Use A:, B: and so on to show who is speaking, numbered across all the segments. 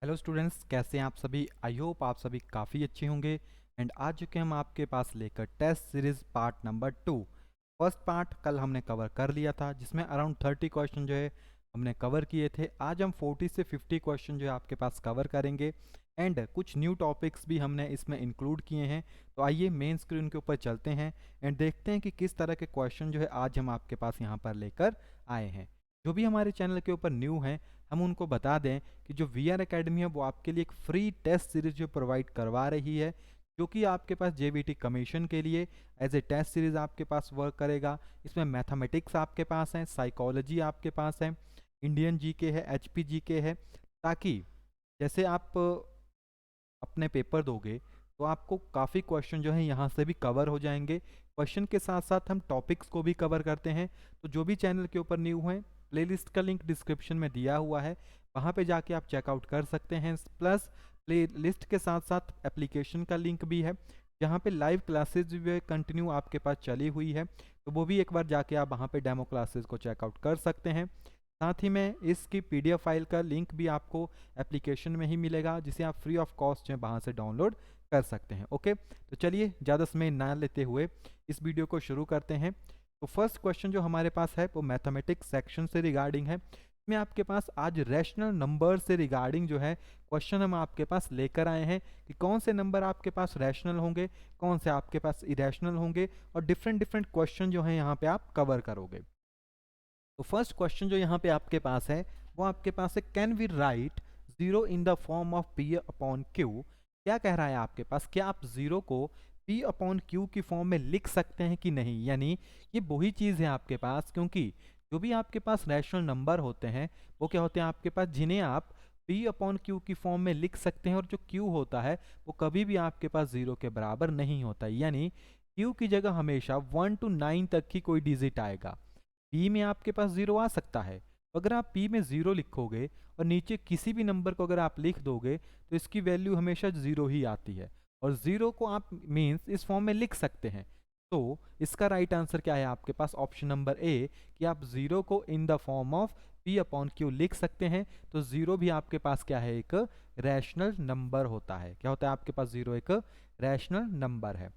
A: Hello students, कैसे हैं आप सभी। आई होप आप सभी काफ़ी अच्छे होंगे। एंड आज चुके हम आपके पास लेकर test series part number 2। First part कल हमने कवर कर लिया था, जिसमें अराउंड 30 क्वेश्चन जो है हमने कवर किए थे। आज हम 40 से 50 क्वेश्चन जो है आपके पास कवर करेंगे। एंड कुछ न्यू टॉपिक्स भी हमने इसमें इंक्लूड किए हैं। तो आइए मेन स्क्रीन के ऊपर चलते हैं एंड देखते हैं कि किस तरह के क्वेश्चन जो है आज हम आपके पास यहाँ पर लेकर आए हैं। जो भी हमारे चैनल के ऊपर न्यू हैं, हम उनको बता दें कि जो वी आर अकेडमी है वो आपके लिए एक फ्री टेस्ट सीरीज जो प्रोवाइड करवा रही है, जो कि आपके पास जेबीटी कमीशन के लिए एज ए टेस्ट सीरीज आपके पास वर्क करेगा। इसमें मैथमेटिक्स आपके पास है, साइकोलॉजी आपके पास है, इंडियन जीके है, एचपी जीके है, ताकि जैसे आप अपने पेपर दोगे तो आपको काफ़ी क्वेश्चन जो है यहाँ से भी कवर हो जाएंगे। क्वेश्चन के साथ साथ हम टॉपिक्स को भी कवर करते हैं। तो जो भी चैनल के ऊपर न्यू हैं, प्लेलिस्ट का लिंक डिस्क्रिप्शन में दिया हुआ है, वहाँ पे जाके आप चेकआउट कर सकते हैं। प्लस प्ले लिस्ट के साथ साथ एप्लीकेशन का लिंक भी है, जहाँ पे लाइव क्लासेज भी कंटिन्यू आपके पास चली हुई है। तो वो भी एक बार जाके आप वहाँ पे डेमो क्लासेज को चेकआउट कर सकते हैं। साथ ही में इसकी पीडीएफ फाइल का लिंक भी आपको एप्लीकेशन में ही मिलेगा, जिसे आप फ्री ऑफ कॉस्ट है वहाँ से डाउनलोड कर सकते हैं। ओके, तो चलिए ज़्यादा समय ना लेते हुए इस वीडियो को शुरू करते हैं। तो फर्स्ट क्वेश्चन जो हमारे पास है वो मैथमेटिक्स सेक्शन से रिगार्डिंग है। इसमें आपके पास आज रैशनल नंबर से रिगार्डिंग जो है क्वेश्चन हम आपके पास लेकर आए हैं कि कौन से नंबर आपके पास रैशनल होंगे, कौन से आपके पास इरेशनल होंगे, और डिफरेंट डिफरेंट क्वेश्चन जो है यहाँ पे आप कवर करोगे। तो फर्स्ट क्वेश्चन जो यहाँ पे आपके पास है वो आपके पास है, can we write zero in the form of P upon Q. क्या कह रहा है आपके पास, क्या आप जीरो को पी अपॉन क्यू की फॉर्म में लिख सकते हैं कि नहीं। यानी ये वही चीज़ है आपके पास, क्योंकि जो भी आपके पास रैशनल नंबर होते हैं वो क्या होते हैं आपके पास, जिन्हें आप पी अपॉन क्यू की फॉर्म में लिख सकते हैं। और जो क्यू होता है वो कभी भी आपके पास जीरो के बराबर नहीं होता। यानी क्यू की जगह हमेशा 1 to 9 तक ही कोई डिजिट आएगा। पी में आपके पास जीरो आ सकता है, अगर आप पी में जीरो लिखोगे और नीचे किसी भी नंबर को अगर आप लिख दोगे तो इसकी वैल्यू हमेशा जीरो ही आती है। और जीरो को आप मीन्स इस फॉर्म में लिख सकते हैं। तो इसका राइट आंसर क्या है आपके पास, ऑप्शन नंबर ए, कि आप जीरो को इन the form of P upon Q लिख सकते हैं। तो जीरो भी आपके पास क्या है, एक रैशनल नंबर होता है। क्या होता है आपके पास, जीरो एक रैशनल नंबर है।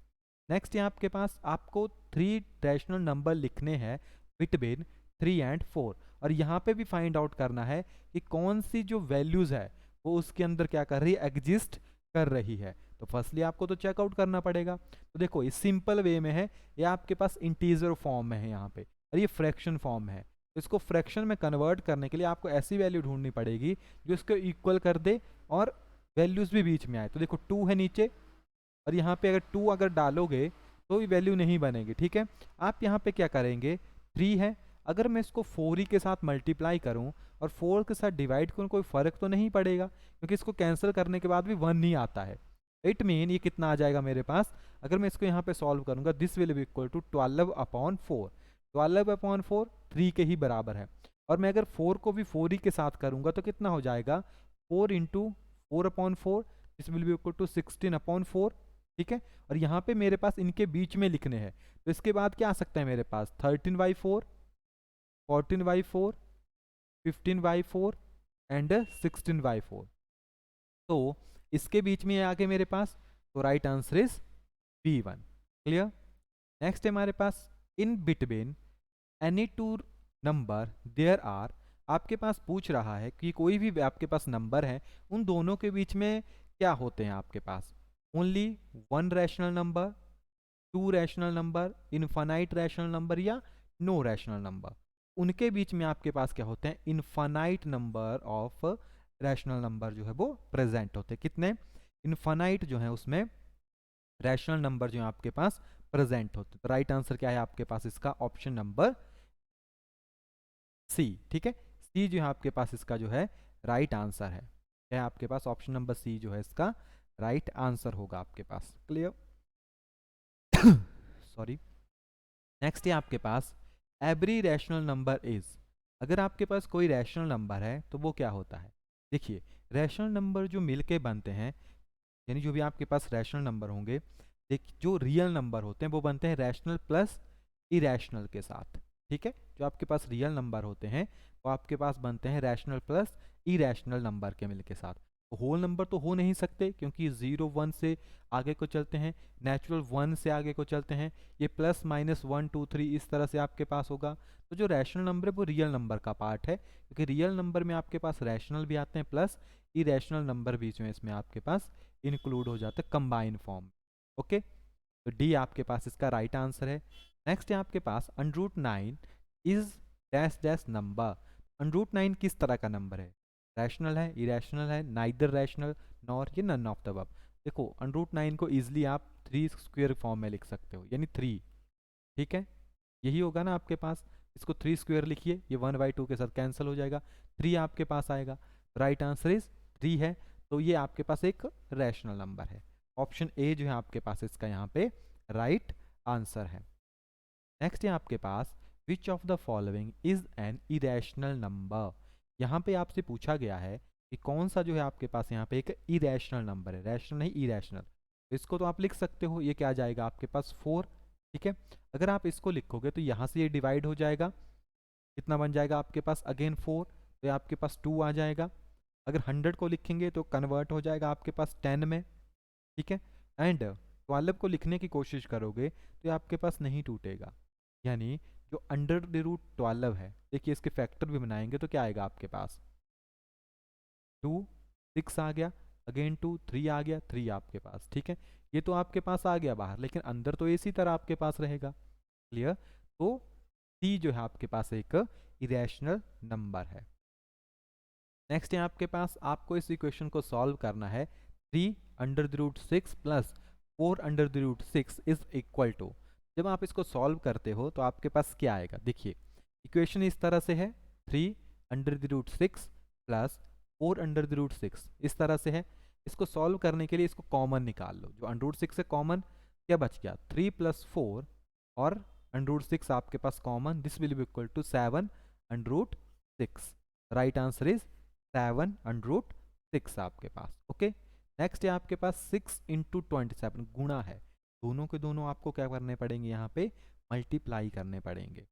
A: नेक्स्ट है आपके पास, आपको 3 रैशनल नंबर लिखने हैं बिटवीन 3 and 4, और यहाँ पे भी फाइंड आउट करना है कि कौन सी जो वैल्यूज है वो उसके अंदर क्या कर रही है, एग्जिस्ट कर रही है। तो फर्स्टली आपको तो चेकआउट करना पड़ेगा। तो देखो इस सिंपल वे में है, ये आपके पास इंटीजर फॉर्म में है यहाँ पे, और ये फ्रैक्शन फॉर्म है। तो इसको फ्रैक्शन में कन्वर्ट करने के लिए आपको ऐसी वैल्यू ढूंढनी पड़ेगी जो इसको इक्वल कर दे और वैल्यूज भी बीच में आए। तो देखो 2 है नीचे, और यहाँ पे अगर 2 अगर डालोगे तो ये वैल्यू नहीं बनेगी। ठीक है, आप यहाँ पे क्या करेंगे, 3 है, अगर मैं इसको 4 ही के साथ मल्टीप्लाई करूँ और 4 के साथ डिवाइड करूँ, कोई फ़र्क तो नहीं पड़ेगा, क्योंकि इसको कैंसिल करने के बाद भी 1 ही आता है। इट मीन ये कितना आ जाएगा मेरे पास, अगर मैं इसको यहाँ पे सॉल्व करूँगा, this will be equal to 12/4। 12/4 3 के ही बराबर है। और मैं अगर 4 को भी 4 ही के साथ करूँगा तो कितना हो जाएगा, 4 into 4/4, this will be equal to 16/4। ठीक है, और यहाँ पे मेरे पास इनके बीच में लिखने हैं। तो इसके बाद क्या आ सकता है मेरे पास, 13/4, 14/4, 15/4 एंड 16/4। तो इसके बीच में आगे मेरे पास, तो right answer is B1। Clear. Next है हमारे पास, in between any two number there are, आपके पास पूछ रहा है कि कोई भी आपके पास नंबर है, उन दोनों के बीच में क्या होते हैं आपके पास, only 1 rational number, 2 rational number, infinite rational number, या नो रैशनल नंबर। उनके बीच में आपके पास क्या होते हैं, infinite number of rational number जो है वो प्रेजेंट होते हैं। कितने, इनफाइनाइट जो है उसमें रैशनल नंबर जो है आपके पास प्रेजेंट होते हैं। तो राइट आंसर क्या है आपके पास इसका, ऑप्शन नंबर सी। ठीक है, सी जो है आपके पास इसका जो है राइट आंसर है। क्या है आपके पास, ऑप्शन नंबर सी जो है इसका राइट आंसर होगा आपके पास। क्लियर। सॉरी। नेक्स्ट है आपके पास, एवरी रैशनल नंबर इज, अगर आपके पास कोई रैशनल नंबर है तो वो क्या होता है। देखिए रैशनल नंबर जो मिलके बनते हैं, यानी जो भी आपके पास रैशनल नंबर होंगे, देख जो रियल नंबर होते हैं वो बनते हैं रैशनल प्लस इरेशनल के साथ। ठीक है, जो आपके पास रियल नंबर होते हैं वो आपके पास बनते हैं रैशनल प्लस इरेशनल नंबर के मिल के साथ। होल नंबर तो हो नहीं सकते क्योंकि 0 1 से आगे को चलते हैं, नेचुरल 1 से आगे को चलते हैं, ये प्लस माइनस 1 2 3 इस तरह से आपके पास होगा। तो जो रैशनल नंबर है वो रियल नंबर का पार्ट है, क्योंकि रियल नंबर में आपके पास रैशनल भी आते हैं प्लस इरेशनल नंबर बीच में इसमें आपके पास इंक्लूड हो जाते हैं कंबाइन फॉर्म। ओके, तो डी आपके पास इसका राइट आंसर है। नेक्स्ट है आपके पास √9 इज डैश डैश नंबर। √9 किस तरह का नंबर है? रैशनल है, इरेशनल है, नाइदर रैशनल नॉर ये नन ऑफ द अबव। देखो √9 को इजिली आप 3 स्क्वायर फॉर्म में लिख सकते हो, यानी 3। ठीक है, यही होगा ना आपके पास। इसको 3 स्क्वायर लिखिए, ये 1/2 के साथ कैंसिल हो जाएगा, 3 आपके पास आएगा। राइट आंसर इज 3 है, तो ये आपके पास एक रैशनल नंबर है। ऑप्शन ए जो है आपके पास इसका यहाँ पे राइट आंसर है। नेक्स्ट है आपके पास which of the following is an irrational number. यहाँ पे आपसे पूछा गया है कि कौन सा जो है आपके पास यहाँ पे एक इरेशनल नंबर है, रैशनल नहीं इरेशनल। इसको तो आप लिख सकते हो, ये क्या आ जाएगा आपके पास 4। ठीक है, अगर आप इसको लिखोगे तो यहाँ से ये डिवाइड हो जाएगा, कितना बन जाएगा आपके पास अगेन 4, तो ये आपके पास 2 आ जाएगा। अगर 100 को लिखेंगे तो कन्वर्ट हो जाएगा आपके पास 10 में। ठीक है, एंड 12 को लिखने की कोशिश करोगे तो ये आपके पास नहीं टूटेगा, यानी जो √12 है, देखिए इसके फैक्टर भी बनाएंगे तो क्या आएगा आपके पास 2 6 आ गया, अगेन 2 3 आ गया, 3 आपके पास। ठीक है, ये तो आपके पास आ गया बाहर, लेकिन अंदर तो इसी तरह आपके पास रहेगा। क्लियर, तो सी जो है आपके पास एक इरेशनल नंबर है। नेक्स्ट है आपके पास, आपको इस इक्वेशन को सॉल्व करना है। 3√6 प्लस 4√6 इज इक्वल टू, जब आप इसको सॉल्व करते हो तो आपके पास क्या आएगा? देखिए इक्वेशन इस तरह से है, 3√6 प्लस 4√6 इस तरह से है। इसको सॉल्व करने के लिए इसको कॉमन निकाल लो, जो √6 से कॉमन क्या बच गया 3 + 4 और √6 आपके पास common, this will be equal to 7√6। Right answer is 7√6 आपके पास। ओके, नेक्स्ट है आपके पास 6 × 27 गुणा है, दोनों के दोनों आपको क्या करने पड़ेंगे यहाँ पे मल्टीप्लाई करने पड़ेंगे।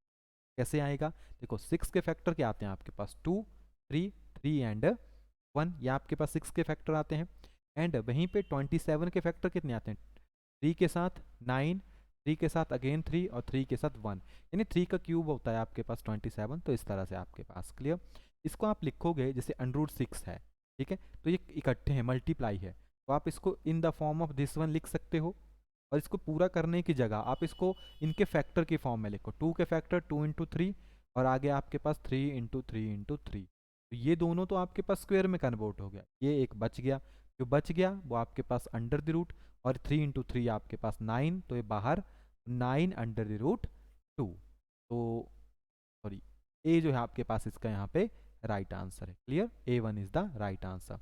A: कैसे आएगा? देखो 6 के फैक्टर क्या आते हैं आपके पास 2 3 3 एंड 1, ये आपके पास 6 के फैक्टर आते हैं। एंड वहीं पे 27 के फैक्टर कितने आते हैं? 3 के साथ 9, 3 के साथ अगेन 3 और 3 के साथ 1, यानी 3 का क्यूब होता है आपके पास 27। तो इस तरह से आपके पास क्लियर। इसको आप लिखोगे जैसे √6 है, ठीक है, तो ये इकट्ठे हैं, मल्टीप्लाई है, तो आप इसको इन the form of this one लिख सकते हो। और इसको पूरा करने की जगह आप इसको इनके फैक्टर की फॉर्म में लिखो, 2 के फैक्टर 2 × 3 और आगे आपके पास 3 × 3 × 3, तो ये दोनों तो आपके पास स्क्वायर में कन्वर्ट हो गया, ये एक बच गया, जो बच गया वो आपके पास अंडर द रूट, और 3 × 3 आपके पास 9, तो ये बाहर 9√2। तो सॉरी, ए जो है आपके पास इसका यहाँ पे राइट आंसर है। Clear, A1 is the right answer.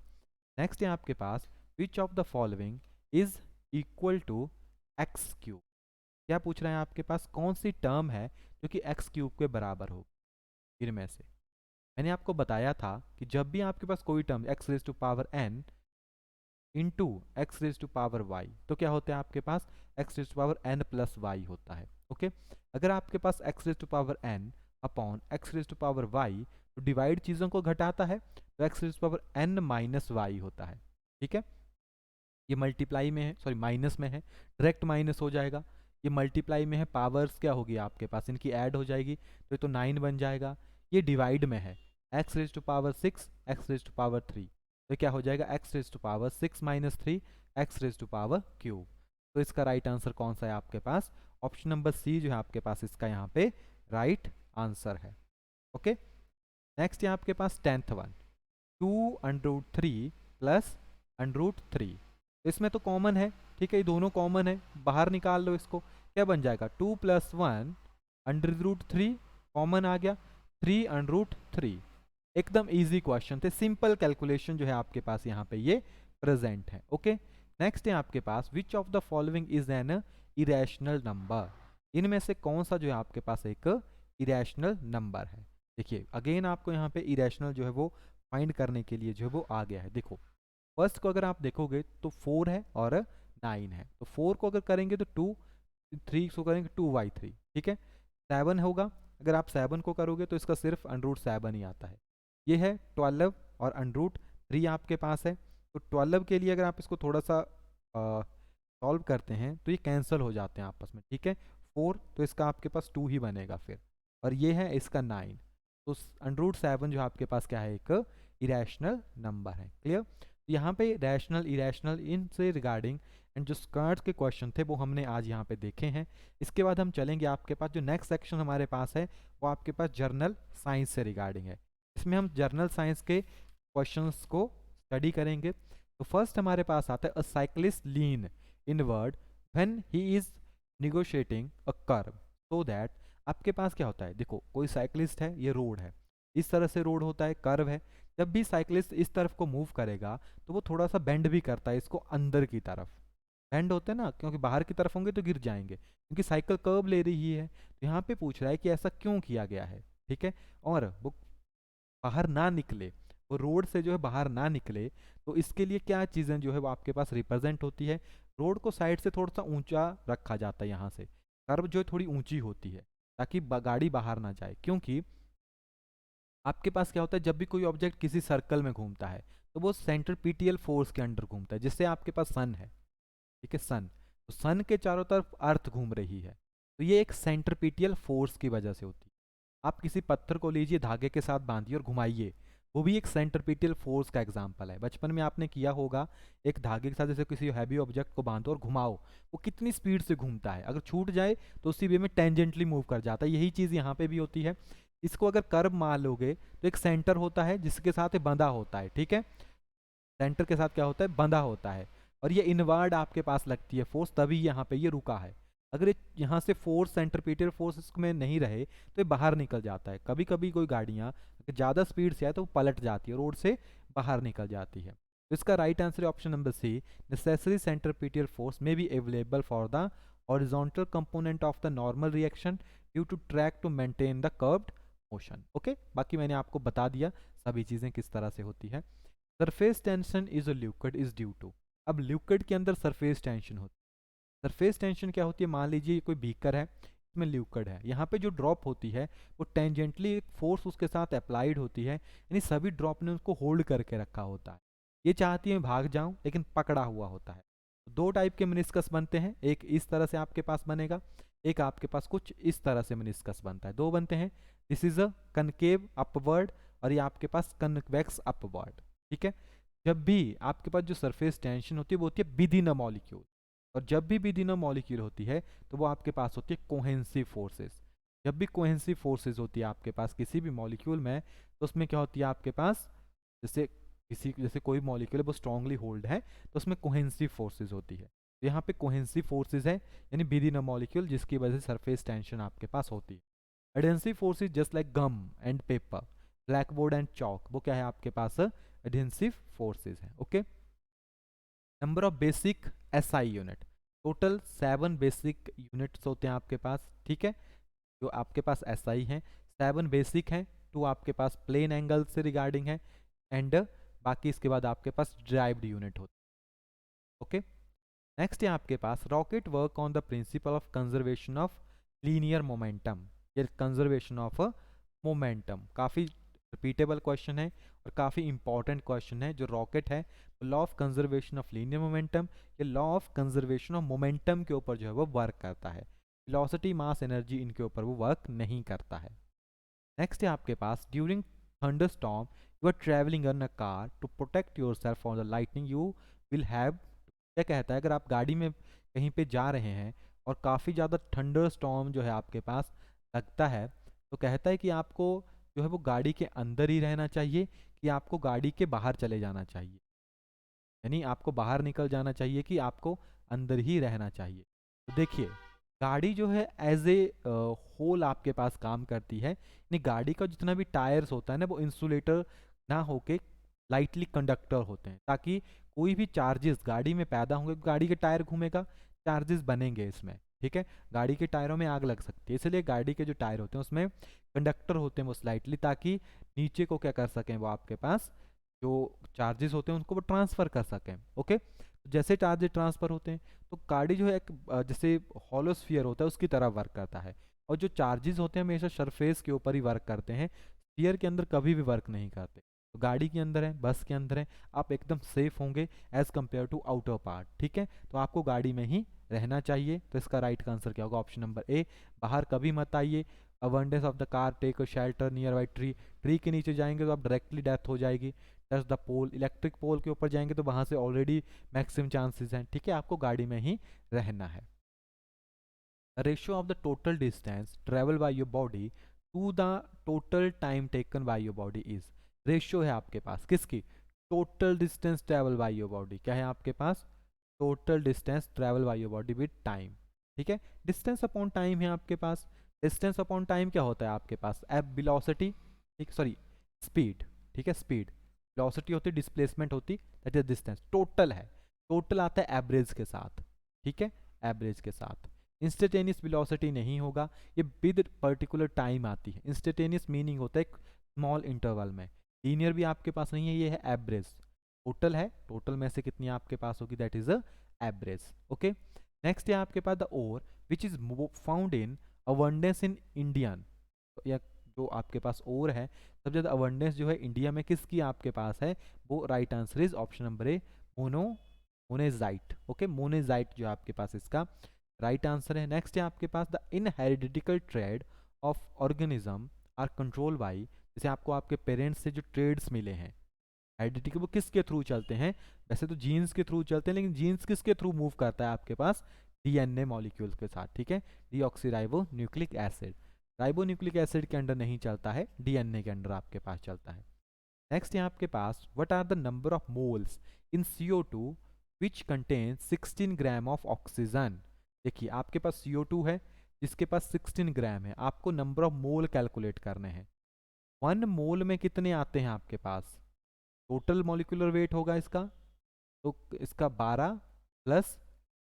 A: Next है आपके पास which of the following is equal to x³। क्या पूछ रहे हैं आपके पास, कौन सी टर्म है जो कि x³ के बराबर हो इनमें से? मैंने आपको बताया था कि जब भी आपके पास कोई टर्म x⁴n इंटू x⁴y, तो क्या होता है आपके पास x⁴n+y होता है। ओके, अगर आपके पास x⁴n अपॉन x⁴y, तो डिवाइड चीज़ों को घटाता है, तो x⁴n-y होता है। ठीक है, ये मल्टीप्लाई में है, सॉरी माइनस में है, डायरेक्ट माइनस हो जाएगा। ये मल्टीप्लाई में है, पावर्स क्या होगी आपके पास, इनकी ऐड हो जाएगी, तो ये तो 9 बन जाएगा। ये डिवाइड में है, x⁻6 x⁻3, तो क्या हो जाएगा x⁻6 - 3 x⁻3। तो इसका राइट आंसर कौन सा है आपके पास? ऑप्शन नंबर सी जो है आपके पास इसका यहाँ पे राइट आंसर है। ओके, नेक्स्ट है आपके पास 10th वन, 2√3 प्लस √3, इसमें तो कॉमन है। ठीक है, ये दोनों कॉमन है, बाहर निकाल लो इसको, क्या बन जाएगा 2 + 1 √3 कॉमन आ गया, 3√3। एकदम इजी क्वेश्चन थे, सिंपल कैलकुलेशन जो है आपके पास यहाँ पे ये प्रेजेंट है। ओके, नेक्स्ट है आपके पास which of the following is an irrational number. इनमें से कौन सा जो है आपके पास एक इरेशनल नंबर है? देखिए अगेन आपको यहाँ पे इरेशनल जो है वो फाइंड करने के लिए जो है वो आ गया है। देखो फर्स्ट को अगर आप देखोगे तो 4 है और 9 है, तो 4 को अगर करेंगे तो 2, 3 को करेंगे 2/3। ठीक है, 7 होगा, अगर आप 7 को करोगे तो इसका सिर्फ √7 ही आता है। ये है 12 और √3 आपके पास है, तो 12 के लिए अगर आप इसको थोड़ा सा सॉल्व करते हैं तो ये कैंसिल हो जाते हैं आपस में, ठीक है। 4 तो इसका आपके पास 2 ही बनेगा फिर, और ये है इसका 9। तो √7 जो आपके पास क्या है, एक इरेशनल नंबर है। क्लियर। तो यहाँ पे रैशनल इरेशनल इनसे रिगार्डिंग एंड जो स्क्वाड्स के क्वेश्चन थे वो हमने आज यहाँ पे देखे हैं। इसके बाद हम चलेंगे, आपके पास जो नेक्स्ट सेक्शन हमारे पास है वो आपके पास जर्नल साइंस से रिगार्डिंग है। इसमें हम जर्नल साइंस के क्वेश्चंस को स्टडी करेंगे। तो फर्स्ट हमारे पास आता है अ cyclist lean inward when he is negotiating a curve so that. आपके पास क्या होता है, देखो कोई साइक्लिस्ट है, ये रोड है, इस तरह से रोड होता है, कर्व है। जब भी साइक्लिस्ट इस तरफ को मूव करेगा तो वो थोड़ा सा बेंड भी करता है इसको अंदर की तरफ। बेंड होते हैं ना, क्योंकि बाहर की तरफ होंगे तो गिर जाएंगे, क्योंकि साइकिल कर्व ले रही है। तो यहाँ पे पूछ रहा है कि ऐसा क्यों किया गया है, ठीक है। और वो बाहर ना निकले, वो रोड से जो है बाहर ना निकले, तो इसके लिए क्या चीज़ें जो है वो आपके पास रिप्रेजेंट होती है। रोड को साइड से थोड़ा सा ऊंचा रखा जाता है, यहाँ से कर्व जो है थोड़ी ऊंची होती है ताकि गाड़ी बाहर ना जाए। क्योंकि आपके पास क्या होता है, जब भी कोई ऑब्जेक्ट किसी सर्कल में घूमता है तो वो सेंट्रीपिटल फोर्स के अंडर घूमता है, जिससे आपके पास सन है, ठीक है, सन। तो सन के चारों तरफ अर्थ घूम रही है, तो ये एक सेंट्रीपिटल फोर्स की वजह से होती है। आप किसी पत्थर को लीजिए, धागे के साथ बांधिए और घुमाइए, वो भी एक सेंट्रीपिटल फोर्स का एग्जाम्पल है। बचपन में आपने किया होगा, एक धागे के साथ जैसे किसी हैवी ऑब्जेक्ट को बांधो और घुमाओ, वो कितनी स्पीड से घूमता है, अगर छूट जाए तो उसी वे में टेंजेंटली मूव कर जाता है। यही चीज़ यहाँ पे भी होती है। इसको अगर कर्व मान लोगे तो एक सेंटर होता है जिसके साथ ये बंधा होता है, ठीक है। सेंटर के साथ क्या होता है, बंधा होता है, और ये इनवर्ड आपके पास लगती है फोर्स, तभी यहाँ पे ये रुका है। अगर ये यहाँ से फोर्स सेंट्रीपिटल फोर्स इसमें नहीं रहे तो ये बाहर निकल जाता है। कभी कभी कोई गाड़ियाँ ज़्यादा स्पीड से आए तो वो पलट जाती है, रोड से बाहर निकल जाती है। तो इसका राइट आंसर है option number C, necessary centripetal force may be available for the horizontal component of the normal reaction due to track to maintain the curved motion. Okay, बाकी मैंने आपको बता दिया सभी चीज़ें किस तरह से होती है। Surface tension is a liquid is due to. अब लिक्विड के अंदर सरफेस टेंशन होती है। सरफेस टेंशन क्या होती है, मान लीजिए कोई बीकर है, इसमें लिक्विड है, यहाँ पे जो ड्रॉप होती है वो टेंजेंटली एक फोर्स उसके साथ अप्लाइड होती है, यानी सभी ड्रॉप ने उसको होल्ड करके रखा होता है। ये चाहती है भाग जाऊं, लेकिन पकड़ा हुआ होता है। दो टाइप के मेनिस्कस बनते हैं, एक इस तरह से आपके पास बनेगा, एक आपके पास कुछ इस तरह से मेनिस्कस बनता है, दो बनते हैं। This is a concave upward, और ये आपके पास कन्वेक्स अपवर्ड, ठीक है। जब भी आपके पास जो सरफेस टेंशन होती है वो होती है विद इन अ मॉलिक्यूल, और जब भी विद इन अ मॉलिक्यूल होती है तो वो आपके पास होती है कोहेंसिव फोर्सेस। जब भी कोहेंसिव फोर्सेस होती है आपके पास किसी भी मॉलिक्यूल में, तो उसमें क्या होती है आपके पास, जैसे कोई मॉलिक्यूल है वो स्ट्रांगली होल्ड है तो उसमें कोहेंसिव फोर्सेस होती है। तो यहाँ पे कोहेंसिव फोर्सेस है, यानी विद इन अ मॉलिक्यूल, जिसकी वजह से सरफेस टेंशन आपके पास होती है। Adhesive forces just like gum and paper, blackboard and chalk, वो क्या है आपके पास, एडेंसिव फोर्सेस है। Okay, number of basic SI unit, total 7 basic units होते हैं आपके पास, ठीक है। जो आपके पास एसआई हैं 7 बेसिक हैं, 2 आपके पास प्लेन एंगल से रिगार्डिंग है, एंड बाकी इसके बाद आपके पास ड्राइव्ड यूनिट होते हैं। ओके, नेक्स्ट है आपके पास rocket work on the principle of conservation of linear momentum. ये कंजर्वेशन ऑफ मोमेंटम काफ़ी रिपीटेबल क्वेश्चन है और काफ़ी इंपॉर्टेंट क्वेश्चन है। जो रॉकेट है law of conservation of linear momentum, ये law of conservation of momentum के ऊपर जो है वो वर्क करता है। वेलोसिटी मास एनर्जी इनके ऊपर वो वर्क नहीं करता है। नेक्स्ट है आपके पास during thunderstorm you are travelling in a car to protect yourself from the lightning you will have. क्या कहता है, अगर आप गाड़ी में कहीं पे जा रहे हैं और काफ़ी ज़्यादा थंडर स्टॉर्म जो है आपके पास लगता है, तो कहता है कि आपको जो है वो गाड़ी के अंदर ही रहना चाहिए कि आपको गाड़ी के बाहर चले जाना चाहिए, यानी आपको बाहर निकल जाना चाहिए कि आपको अंदर ही रहना चाहिए। तो देखिए, गाड़ी जो है एज ए होल आपके पास काम करती है, यानी गाड़ी का जितना भी टायर्स होता है ना वो इंसुलेटर ना होके लाइटली कंडक्टर होते हैं, ताकि कोई भी चार्जेस गाड़ी में पैदा होंगे, गाड़ी के टायर घूमेगा, चार्जेस बनेंगे इसमें, ठीक है। गाड़ी के टायरों में आग लग सकती है, इसलिए गाड़ी के जो टायर होते हैं उसमें कंडक्टर होते हैं वो स्लाइटली, ताकि नीचे को क्या कर सकें, वो आपके पास जो चार्जेस होते हैं उनको वो ट्रांसफ़र कर सकें। ओके, जैसे चार्जेस ट्रांसफ़र होते हैं तो गाड़ी जो है एक जैसे हॉलोस्फीयर होता है उसकी तरह वर्क करता है, और जो चार्जेस होते हैं हमेशा सरफेस के ऊपर ही वर्क करते हैं, स्फीयर के अंदर कभी भी वर्क नहीं करते। तो गाड़ी के अंदर है, बस के अंदर है, आप एकदम सेफ होंगे as compare to outer part, ठीक है। तो आपको गाड़ी में ही रहना चाहिए। तो इसका राइट आंसर क्या होगा? ऑप्शन नंबर ए, बाहर कभी मत आइए। Abundance of the car, take a shelter near by tree, tree के नीचे जाएंगे तो आप डायरेक्टली डेथ हो जाएगी। Touch the pole, electric pole के ऊपर जाएंगे तो वहां से ऑलरेडी मैक्सिमम चांसेस हैं, ठीक है। आपको गाड़ी में ही रहना है। Ratio of the total distance travel by your body to the total time taken by your body is, ratio है आपके पास किसकी? Total distance travel by your body, क्या है आपके पास? Total distance travel by your body with time, ठीक है। डिस्टेंस अपॉन टाइम है आपके पास। डिस्टेंस अपॉन टाइम क्या होता है आपके पास? एफ वेलोसिटी, ठीक, सॉरी स्पीड, ठीक है, स्पीड। वेलोसिटी होती है, डिस्प्लेसमेंट होती, दैट इज डिस्टेंस। टोटल है, टोटल आता है एवरेज के साथ, ठीक है, एवरेज के साथ। इंस्टेंटेनियस वेलोसिटी नहीं होगा, ये विद पर्टिकुलर टाइम आती है। इंस्टेंटेनियस मीनिंग होता है स्मॉल इंटरवल में। लीनियर भी आपके पास नहीं है, ये है एवरेज। टोटल है, टोटल में से कितनी आपके पास होगी? That is a average, okay. Next है आपके पास the ore which is found in abundance in Indian, या जो आपके पास ओर है सबसे ज़्यादा अबंडेंस जो है इंडिया में किसकी आपके पास है? वो right answer is option number A, monazite, okay. Monazite जो आपके पास इसका राइट आंसर है। नेक्स्ट है आपके पास the hereditary trait of organism are control by, जैसे आपको आपके पेरेंट्स से जो ट्रेड्स मिले हैं हेरिडिटी, वो किसके थ्रू चलते हैं? वैसे तो जीन्स के थ्रू चलते हैं, लेकिन जीन्स किसके थ्रू मूव करता है आपके पास? डीएनए मॉलिक्यूल्स के साथ, ठीक है, deoxyribo nucleic acid. Ribo nucleic acid के अंडर नहीं चलता है, डीएनए के अंडर आपके पास चलता है। नेक्स्ट है आपके पास what are the number of moles in CO2 which contain 16 gram of oxygen. देखिए आपके पास CO2 है जिसके पास 16 ग्राम है, आपको नंबर ऑफ मोल कैलकुलेट करने हैं। 1 मोल में कितने आते हैं आपके पास? टोटल मॉलिक्यूलर वेट होगा इसका, तो इसका 12 प्लस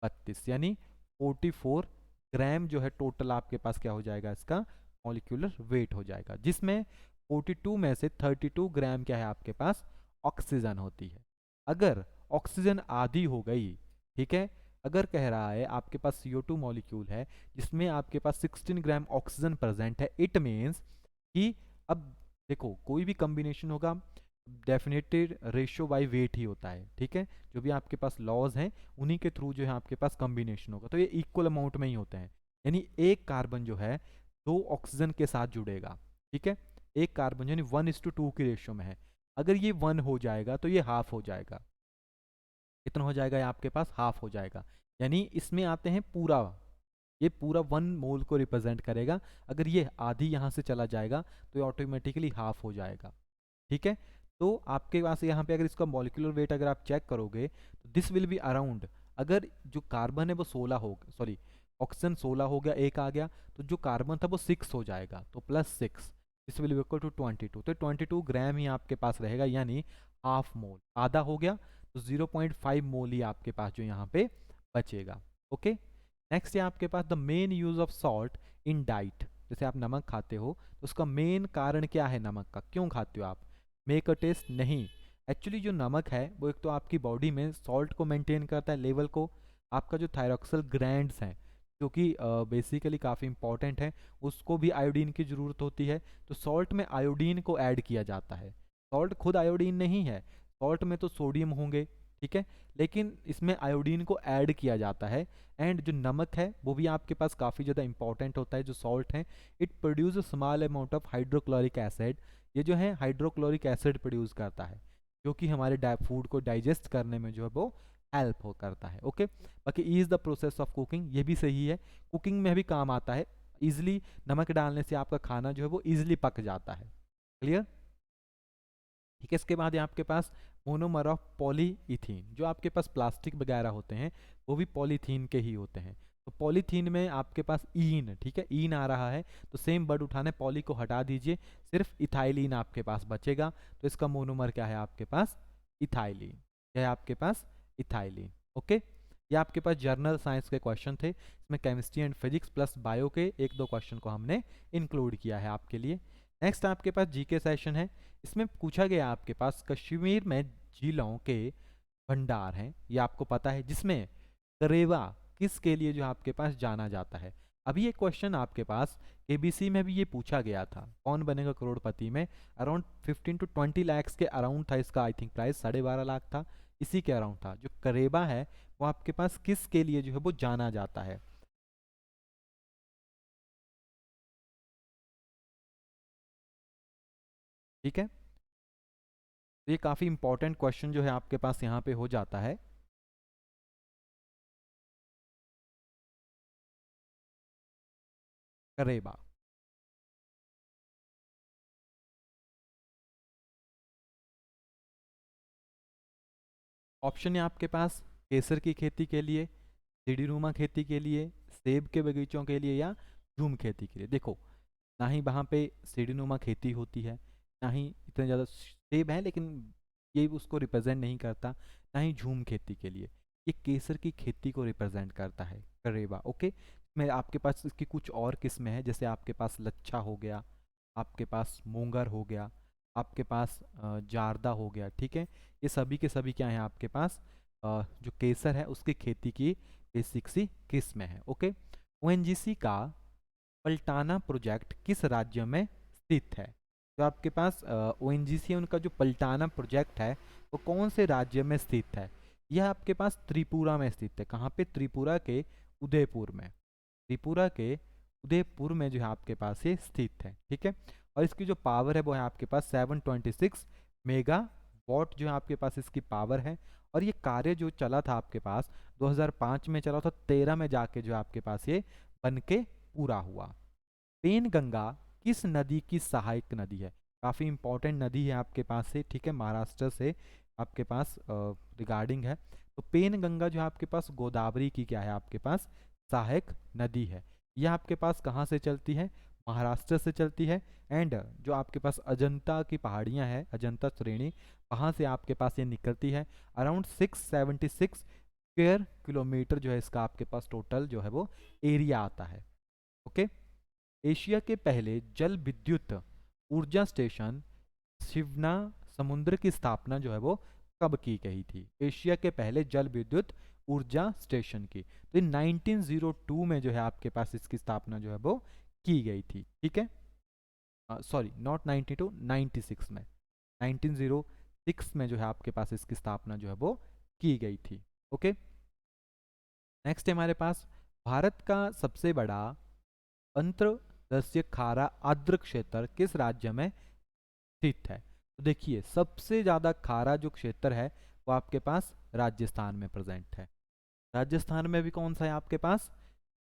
A: 32 यानी 44 ग्राम जो है टोटल आपके पास क्या हो जाएगा? इसका मॉलिक्यूलर वेट हो जाएगा, जिसमें 42 में से 32 ग्राम क्या है आपके पास? ऑक्सीजन होती है। अगर ऑक्सीजन आधी हो गई, ठीक है, अगर कह रहा है आपके पास CO2 मॉलिक्यूल है जिसमें आपके पास 16 ग्राम ऑक्सीजन प्रेजेंट है, इट मीन्स कि अब देखो कोई भी कॉम्बिनेशन होगा डेफिनेटेड रेशियो बाय वेट ही होता है, ठीक है। जो भी आपके पास लॉज हैं उन्हीं के थ्रू जो है आपके पास कॉम्बिनेशन होगा, तो ये इक्वल अमाउंट में ही होते हैं। यानी एक कार्बन जो है 2 ऑक्सीजन के साथ जुड़ेगा, ठीक है, एक कार्बन यानी 1:2 की रेशियो में है। अगर ये 1 हो जाएगा तो ये हाफ हो जाएगा। कितना हो जाएगा? ये आपके पास हाफ हो जाएगा, यानी इसमें आते हैं पूरा, ये पूरा 1 मोल को रिप्रेजेंट करेगा। अगर ये आधी यहाँ से चला जाएगा तो ये ऑटोमेटिकली हाफ हो जाएगा, ठीक है। तो आपके पास यहाँ पे अगर इसका मॉलिक्यूलर वेट अगर आप चेक करोगे तो दिस विल बी अराउंड, अगर जो कार्बन है वो 16 हो, सॉरी ऑक्सीजन 16 हो गया, एक आ गया, तो जो कार्बन था वो 6 हो जाएगा, तो +6, this will be equal to 22, तो 22 ग्राम ही आपके पास रहेगा, यानी हाफ मोल, आधा हो गया, तो 0.5 मोल ही आपके पास जो यहाँ पे बचेगा, ओके। नेक्स्ट है आपके पास the main use of salt in diet, जैसे आप नमक खाते हो तो उसका मेन कारण क्या है? नमक का क्यों खाते हो आप? मेक अ टेस्ट नहीं, एक्चुअली जो नमक है वो एक तो आपकी बॉडी में सॉल्ट को मेंटेन करता है, लेवल को, आपका जो थायरॉक्सल ग्लैंड्स हैं जो कि बेसिकली काफ़ी इंपॉर्टेंट है, उसको भी आयोडीन की ज़रूरत होती है, तो सॉल्ट में आयोडीन को ऐड किया जाता है। सॉल्ट खुद आयोडीन नहीं है, सॉल्ट में तो सोडियम होंगे, ठीक है, लेकिन इसमें आयोडीन को ऐड किया जाता है। एंड जो नमक है वो भी आपके पास काफ़ी ज़्यादा इंपॉर्टेंट होता है, जो सॉल्ट है it produce a small amount of hydrochloric acid, ये जो है हाइड्रोक्लोरिक एसिड प्रोड्यूस करता है, जो कि हमारे फूड को डाइजेस्ट करने में जो है वो हेल्प हो करता है, ओके। बाकी is the process of cooking, ये भी सही है, कुकिंग में भी काम आता है, ईजिली नमक डालने से आपका खाना जो है वो ईजिली पक जाता है, क्लियर, ठीक है। इसके बाद है आपके पास मोनोमर ऑफ पॉलीइथीन, जो आपके पास प्लास्टिक वगैरह होते हैं वो भी पॉलीथीन के ही होते हैं, तो पॉलीथीन में आपके पास ईन, ठीक है, ईन आ रहा है तो सेम वर्ड उठाने, पॉली को हटा दीजिए, सिर्फ इथाइलिन आपके पास बचेगा, तो इसका मोनोमर क्या है आपके पास? इथाइलिन, क्या है आपके पास? Ethylene, okay. ये आपके पास जर्नल साइंस के क्वेश्चन थे, इसमें chemistry and physics plus bio के 1-2 क्वेश्चन को हमने इंक्लूड किया है आपके लिए। नेक्स्ट आपके पास जीके सेशन है, इसमें पूछा गया आपके पास कश्मीर में झीलों के भंडार हैं, ये आपको पता है, जिसमें करेवा किसके लिए जो आपके पास जाना जाता है? अभी ये क्वेश्चन आपके पास केबीसी में भी ये पूछा गया था, कौन बनेगा करोड़पति में, अराउंड 15 to 20 lakhs के अराउंड था इसका, आई थिंक प्राइस 12.5 लाख था, इसी के अराउंड था। जो करेबा है वो आपके पास किस के लिए जो है वो जाना जाता है? ठीक है, तो ये काफ़ी इंपॉर्टेंट क्वेश्चन जो है आपके पास यहाँ पे हो जाता है। करेबा। ऑप्शन है आपके पास केसर की खेती के लिए, सीढ़ीनुमा खेती के लिए, सेब के बगीचों के लिए, या झूम खेती के लिए। देखो, ना ही वहाँ पे सीढ़ीनुमा खेती होती है, ना ही इतने ज़्यादा सेब हैं, लेकिन ये उसको रिप्रेजेंट नहीं करता, ना ही झूम खेती के लिए। ये केसर की खेती को रिप्रेजेंट करता है करेबा। ओके, मैं आपके पास इसकी कुछ और किस्में हैं, जैसे आपके पास लच्छा हो गया, आपके पास मोंगर हो गया, आपके पास जारदा हो गया। ठीक है, ये सभी के सभी क्या हैं आपके पास, जो केसर है उसकी खेती की बेसिक सी किस्में हैं। ओके, ओएनजीसी का पलटाना प्रोजेक्ट किस राज्य में स्थित है? जो आपके पास ओएनजीसी है, उनका जो पलटाना प्रोजेक्ट है वो कौन से राज्य में स्थित है? यह आपके पास त्रिपुरा में स्थित है। कहाँ पे? त्रिपुरा के उदयपुर में। त्रिपुरा के उदयपुर में जो है आपके पास ये स्थित है। ठीक है, और इसकी जो पावर है वो है आपके पास 726 मेगा वॉट जो है आपके पास इसकी पावर है। और ये कार्य जो चला था आपके पास 2005 में चला था, 13 में जाके जो है आपके पास ये बन के पूरा हुआ। पेनगंगा किस नदी की सहायक नदी है? काफ़ी इंपॉर्टेंट नदी है आपके पास से। ठीक है, महाराष्ट्र से आपके पास रिगार्डिंग है। तो पेनगंगा जो है आपके पास गोदावरी की क्या है आपके पास सहायक नदी है। यह आपके पास कहाँ से चलती है? महाराष्ट्र से चलती है। एंड जो आपके पास अजंता की पहाड़ियाँ हैं, अजंता श्रेणी, वहाँ से आपके पास ये निकलती है। अराउंड 676 स्क्वेयर किलोमीटर जो है इसका आपके पास टोटल जो है वो एरिया आता है। ओके, एशिया के पहले जल विद्युत ऊर्जा स्टेशन शिवना समुद्र की स्थापना जो है वो कब की गई थी? एशिया के पहले जल विद्युत ऊर्जा स्टेशन की, तो 1902 में जो है आपके पास इसकी स्थापना जो है वो की गई थी। ठीक है, सॉरी, नॉट 92, 96 में, 1906 में जो है आपके पास इसकी स्थापना जो है वो की गई थी। ओके, नेक्स्ट है हमारे पास भारत का सबसे बड़ा अंतर्देशीय खारा आर्द्र क्षेत्र किस राज्य में स्थित है? तो देखिए, सबसे ज़्यादा खारा जो क्षेत्र है वो आपके पास राजस्थान में प्रेजेंट है। राजस्थान में भी कौन सा है आपके पास?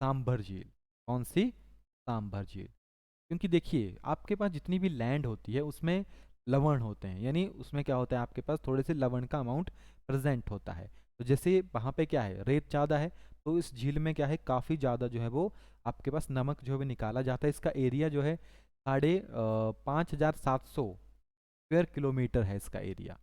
A: सांभर झील। कौन सी? सांभर झील। क्योंकि देखिए, आपके पास जितनी भी लैंड होती है उसमें लवण होते हैं, यानी उसमें क्या होता है आपके पास थोड़े से लवण का अमाउंट प्रेजेंट होता है। तो जैसे वहाँ पे क्या है, रेत ज़्यादा है, तो इस झील में क्या है, काफ़ी ज़्यादा जो है वो आपके पास नमक जो है निकाला जाता है। इसका एरिया जो है 5700 स्क्वेयर किलोमीटर है इसका एरिया,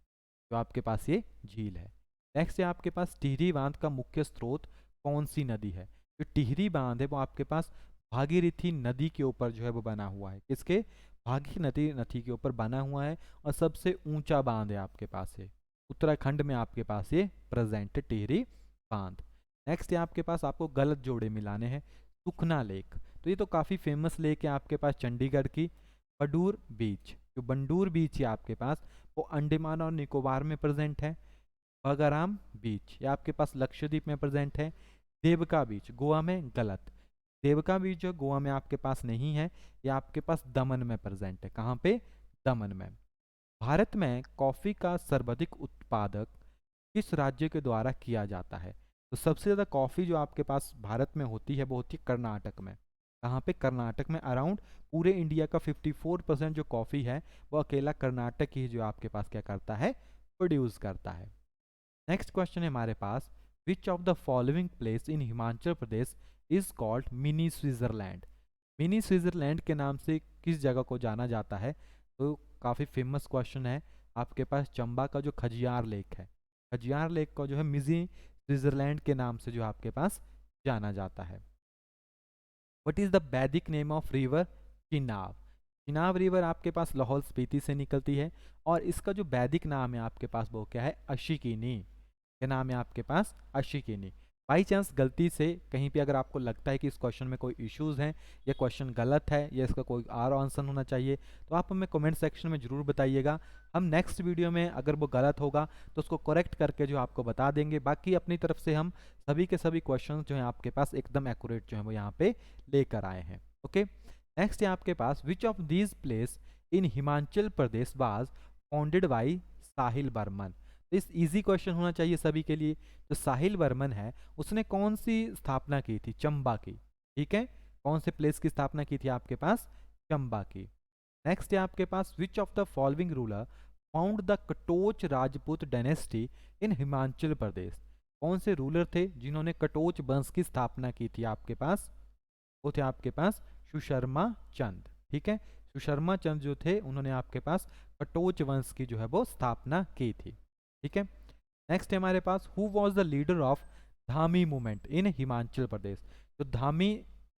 A: जो आपके पास ये झील है। नेक्स्ट है आपके पास टिहरी बांध का मुख्य स्रोत कौन सी नदी है? जो टिहरी बांध है वो आपके पास भागीरथी नदी के ऊपर जो है वो बना हुआ है। किसके? भागीरथी नदी के ऊपर बना हुआ है, और सबसे ऊंचा बांध है आपके पास है उत्तराखंड में आपके पास ये प्रेजेंट है टिहरी बांध। नेक्स्ट है आपके पास, आपको गलत जोड़े मिलाने हैं। सुखना लेक, तो ये तो काफ़ी फेमस लेक है आपके पास चंडीगढ़ की। बडूर बीच, जो बंडूर बीच है आपके पास वो अंडमान और निकोबार में प्रेजेंट है। बगाराम बीच ये आपके पास लक्षद्वीप में प्रेजेंट है। देवका बीच गोवा में, गलत। देवका बीच जो गोवा में आपके पास नहीं है, ये आपके पास दमन में प्रेजेंट है। कहाँ पे? दमन में। भारत में कॉफ़ी का सर्वाधिक उत्पादक किस राज्य के द्वारा किया जाता है? तो सबसे ज़्यादा कॉफ़ी जो आपके पास भारत में होती है वो होती है कर्नाटक में। कहाँ पे? कर्नाटक में। अराउंड पूरे इंडिया का 54% जो कॉफ़ी है वो अकेला कर्नाटक ही जो आपके पास क्या करता है, प्रोड्यूस करता है। नेक्स्ट क्वेश्चन है हमारे पास, which of the following place in Himachal Pradesh is called mini Switzerland? Mini Switzerland के नाम से किस जगह को जाना जाता है? तो काफ़ी फेमस क्वेश्चन है आपके पास, चंबा का जो खजियार लेक है, खजियार लेक को जो है मिनी स्विट्जरलैंड के नाम से जो आपके पास जाना जाता है। व्हाट इज़ द वैदिक name of river Chenab? Chenab river आपके पास लाहौल स्पीति से निकलती है, और इसका जो वैदिक नाम है आपके पास वो क्या है? अशिकिनी। क्या नाम है आपके पास? अशिकिनी। बाई चांस गलती से कहीं पे अगर आपको लगता है कि इस क्वेश्चन में कोई इश्यूज हैं या क्वेश्चन गलत है या इसका कोई और आंसर होना चाहिए, तो आप हमें कमेंट सेक्शन में ज़रूर बताइएगा। हम नेक्स्ट वीडियो में अगर वो गलत होगा तो उसको करेक्ट करके जो आपको बता देंगे। बाकी अपनी तरफ से हम सभी के सभी क्वेश्चन जो हैं आपके पास एकदम एक्यूरेट जो है वो यहाँ पे लेकर आए हैं। ओके, नेक्स्ट है आपके पास, which of these place in Himachal Pradesh was founded by Sahil Barman. तो इस इजी क्वेश्चन होना चाहिए सभी के लिए। जो साहिल बर्मन है उसने कौन सी स्थापना की थी? चंबा की। ठीक है, कौन से प्लेस की स्थापना की थी आपके पास? चंबा की। नेक्स्ट है आपके पास, which of the following ruler found the Katoch Rajput dynasty in Himachal Pradesh. कौन से रूलर थे जिन्होंने कटोच वंश की स्थापना की थी आपके पास? वो थे आपके पास सुशर्मा चंद। ठीक है, सुशर्मा चंद जो थे उन्होंने आपके पास कटोच वंश की जो है वो स्थापना की थी। ठीक है, नेक्स्ट है हमारे पास, who was the leader of Dhami movement in Himachal Pradesh. जो धामी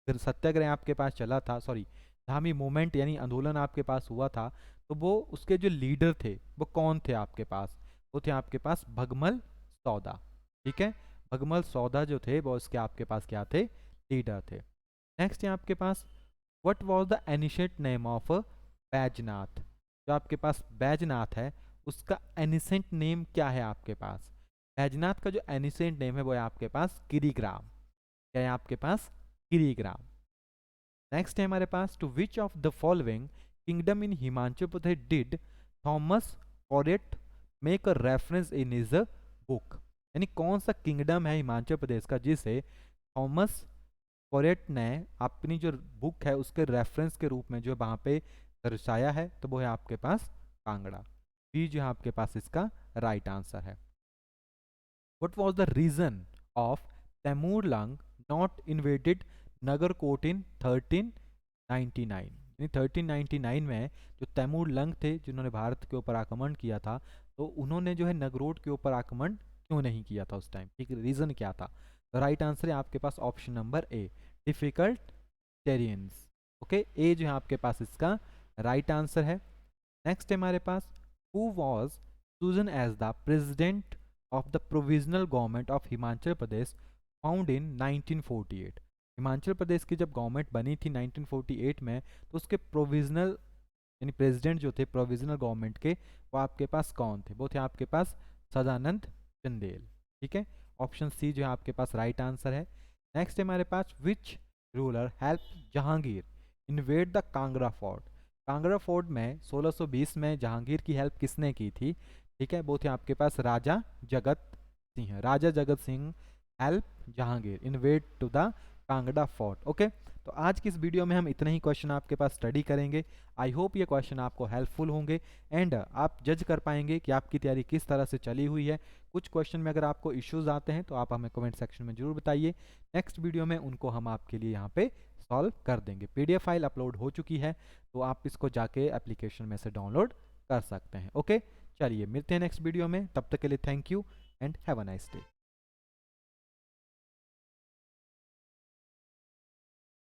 A: सत्याग्रह आपके पास चला था, सॉरी धामी मूवमेंट यानी आंदोलन आपके पास हुआ था, तो वो उसके जो लीडर थे वो कौन थे आपके पास? वो थे आपके पास भगमल सौदा। ठीक है, भगमल सौदा जो थे वो उसके आपके पास क्या थे? लीडर थे। नेक्स्ट है आपके पास, what was the initiate name of Baijnath. जो आपके पास बैजनाथ है उसका एनिसेंट नेम क्या है आपके पास? बैजनाथ का जो एनिसेंट नेम है वो है आपके पास गिरिग्राम। क्या है आपके पास? गिरिग्राम। नेक्स्ट है हमारे पास, to which of the following kingdom in Himachal Pradesh did Thomas Coryat make a reference in his book. यानी कौन सा किंगडम है हिमाचल प्रदेश का जिसे थॉमस कॉरेट ने अपनी जो बुक है उसके रेफरेंस के रूप में जो वहाँ पे दर्शाया है? तो वो है आपके पास कांगड़ा। बी जो है आपके पास इसका राइट आंसर है। What was the reason of Taimurlang not invaded Nagarkot in 1399। यानी 1399 में जो तैमूरलंग थे जिन्होंने भारत के ऊपर आक्रमण किया था, तो उन्होंने जो है नगरोट के ऊपर आक्रमण क्यों नहीं किया था उस टाइम? ठीक, रीजन क्या था? तो राइट आंसर है आपके पास option number A, difficult terrains. Okay, A जो है आपके पास इसका राइट आंसर है। नेक्स्ट है हमारे पास, who was chosen as the president of the provisional government of Himachal Pradesh found in 1948। Himachal Pradesh की जब गवर्नमेंट बनी थी 1948 में, तो उसके प्रोविजनल यानी प्रेसिडेंट जो थे प्रोविजनल गवर्नमेंट के, वो आपके पास कौन थे? वो थे आपके पास सदानंद चंदेल। ठीक है, ऑप्शन सी जो है आपके पास राइट आंसर है। नेक्स्ट है हमारे पास, which ruler help Jahangir invade the Kangra fort. Kangra fort में 1620 में जहांगीर की हेल्प किसने की थी? ठीक है, वो थे आपके पास राजा Jagat Singh. Raja Jagat Singh help Jahangir invade to the Kangra fort. Okay, तो आज की इस वीडियो में हम इतने ही क्वेश्चन आपके पास स्टडी करेंगे। आई होप ये क्वेश्चन आपको हेल्पफुल होंगे एंड आप जज कर पाएंगे कि आपकी तैयारी किस तरह से चली हुई है। कुछ क्वेश्चन में अगर आपको इश्यूज आते हैं तो आप हमें कमेंट सेक्शन में जरूर बताइए। नेक्स्ट वीडियो में उनको हम आपके लिए यहाँ पे सॉल्व कर देंगे। PDF फाइल अपलोड हो चुकी है, तो आप इसको जाके एप्लीकेशन में से डाउनलोड कर सकते हैं। ओके, चलिए मिलते हैं नेक्स्ट वीडियो में, तब तक के लिए thank you and have a nice day.